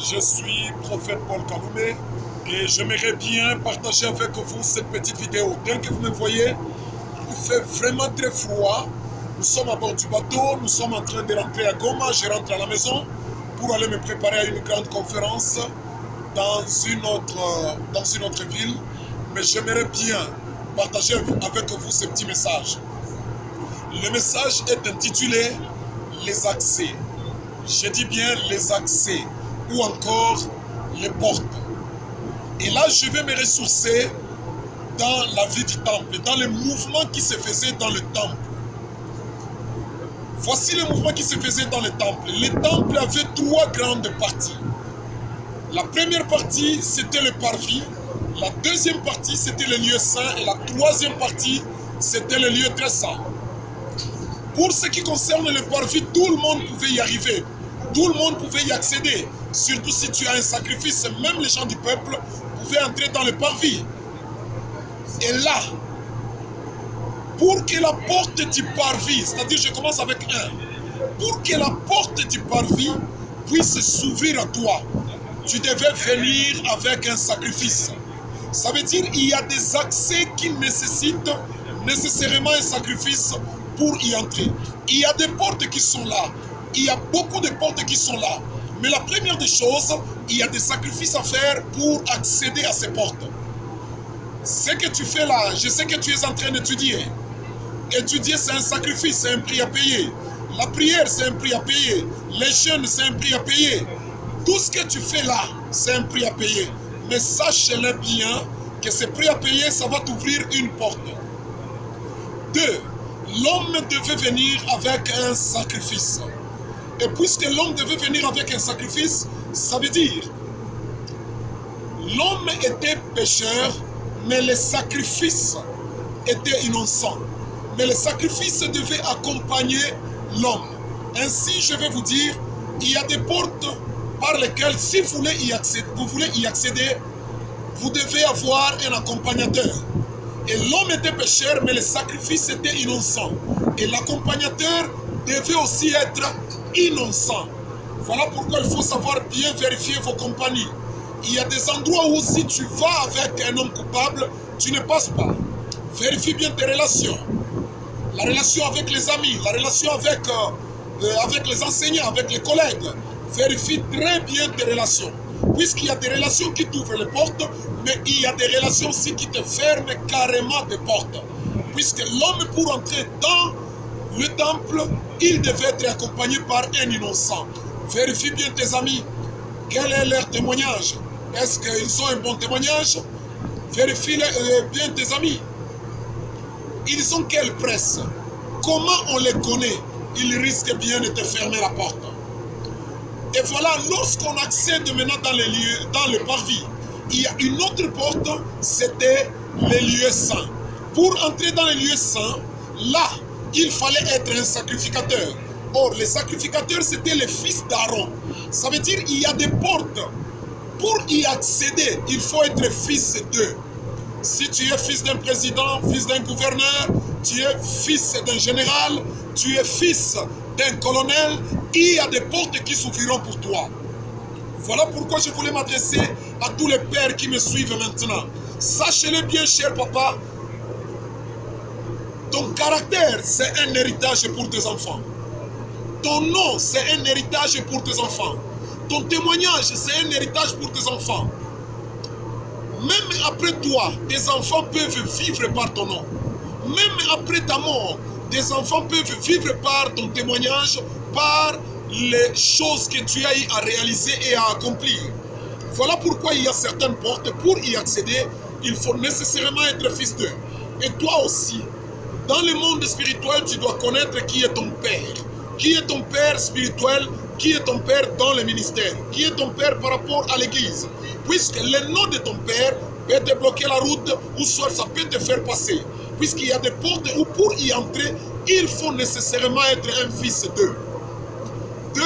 Je suis prophète Paul Kaloumé et j'aimerais bien partager avec vous cette petite vidéo. Dès que vous me voyez, il fait vraiment très froid. Nous sommes à bord du bateau, nous sommes en train de rentrer à Goma. Je rentre à la maison pour aller me préparer à une grande conférence dans une autre ville. Mais j'aimerais bien partager avec vous ce petit message. Le message est intitulé « Les accès ». Je dis bien les accès ou encore les portes. Et là, je vais me ressourcer dans la vie du temple, dans les mouvements qui se faisaient dans le temple. Voici les mouvements qui se faisaient dans le temple. Le temple avait trois grandes parties. La première partie, c'était le parvis. La deuxième partie, c'était le lieu saint. Et la troisième partie, c'était le lieu très saint. Pour ce qui concerne le parvis, tout le monde pouvait y arriver. Tout le monde pouvait y accéder. Surtout si tu as un sacrifice, même les gens du peuple pouvaient entrer dans le parvis. Et là, pour que la porte du parvis, c'est-à-dire je commence avec un, pour que la porte du parvis puisse s'ouvrir à toi, tu devais venir avec un sacrifice. Ça veut dire qu'il y a des accès qui nécessitent nécessairement un sacrifice pour y entrer. Il y a des portes qui sont là. Il y a beaucoup de portes qui sont là. Mais la première des choses, il y a des sacrifices à faire pour accéder à ces portes. Ce que tu fais là, je sais que tu es en train d'étudier. Étudier, c'est un sacrifice, c'est un prix à payer. La prière, c'est un prix à payer. Les jeûnes, c'est un prix à payer. Tout ce que tu fais là, c'est un prix à payer. Mais sache-le bien que ce prix à payer, ça va t'ouvrir une porte. 2. L'homme devait venir avec un sacrifice. Et puisque l'homme devait venir avec un sacrifice, ça veut dire l'homme était pécheur, mais le sacrifice était innocent. Mais le sacrifice devait accompagner l'homme. Ainsi, je vais vous dire, il y a des portes par lesquelles, si vous voulez y accéder, vous devez avoir un accompagnateur. Et l'homme était pécheur, mais le sacrifice était innocent. Et l'accompagnateur devait aussi être innocent. Voilà pourquoi il faut savoir bien vérifier vos compagnies. Il y a des endroits où si tu vas avec un homme coupable, tu ne passes pas. Vérifie bien tes relations. La relation avec les amis, la relation avec les enseignants, avec les collègues. Vérifie très bien tes relations. Puisqu'il y a des relations qui t'ouvrent les portes, mais il y a des relations aussi qui te ferment carrément des portes. Puisque l'homme, pour entrer dans le temple, il devait être accompagné par un innocent. Vérifie bien tes amis. Quel est leur témoignage? Est-ce qu'ils ont un bon témoignage? Vérifie bien tes amis. Ils ont quelle presse? Comment on les connaît? Ils risquent bien de te fermer la porte. Et voilà, lorsqu'on accède maintenant dans le parvis, il y a une autre porte, c'était les lieux saints. Pour entrer dans les lieux saints, là, il fallait être un sacrificateur. Or, les sacrificateurs, c'était les fils d'Aaron. Ça veut dire qu'il y a des portes. Pour y accéder, il faut être fils d'eux. Si tu es fils d'un président, fils d'un gouverneur, tu es fils d'un général, tu es fils d'un colonel, il y a des portes qui s'ouvriront pour toi. Voilà pourquoi je voulais m'adresser à tous les pères qui me suivent maintenant. Sachez-le bien, cher papa, ton caractère, c'est un héritage pour tes enfants. Ton nom, c'est un héritage pour tes enfants. Ton témoignage, c'est un héritage pour tes enfants. Même après toi, tes enfants peuvent vivre par ton nom. Même après ta mort, tes enfants peuvent vivre par ton témoignage, par les choses que tu as eu à réaliser et à accomplir. Voilà pourquoi il y a certaines portes. Pour y accéder, il faut nécessairement être fils d'eux. Et toi aussi, dans le monde spirituel, tu dois connaître qui est ton père. Qui est ton père spirituel? Qui est ton père dans le ministère? Qui est ton père par rapport à l'église? Puisque le nom de ton père peut te bloquer la route ou soit ça peut te faire passer. Puisqu'il y a des portes où pour y entrer, il faut nécessairement être un fils d'eux. 2.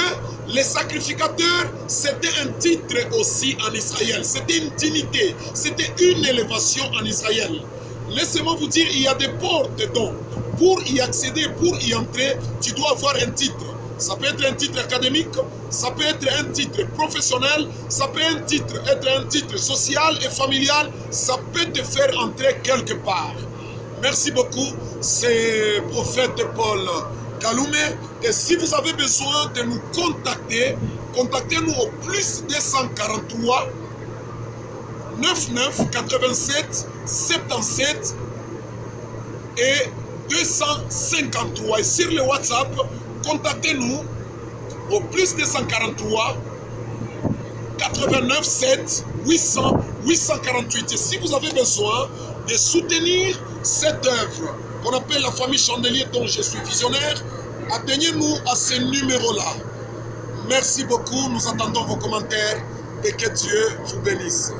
Les sacrificateurs, c'était un titre aussi en Israël. C'était une dignité, c'était une élévation en Israël. Laissez-moi vous dire, il y a des portes donc. Pour y accéder, pour y entrer, tu dois avoir un titre. Ça peut être un titre académique, ça peut être un titre professionnel, ça peut être un titre social et familial, ça peut te faire entrer quelque part. Merci beaucoup, c'est Prophète Paul Kaloumé. Et si vous avez besoin de nous contacter, contactez-nous au plus 243 99 87 77 et 253. Et sur le WhatsApp, contactez-nous au plus 243 89 7 800 848. Et si vous avez besoin de soutenir cette œuvre qu'on appelle la famille Chandelier dont je suis visionnaire, atteignez-nous à ce numéro-là. Merci beaucoup, nous attendons vos commentaires et que Dieu vous bénisse.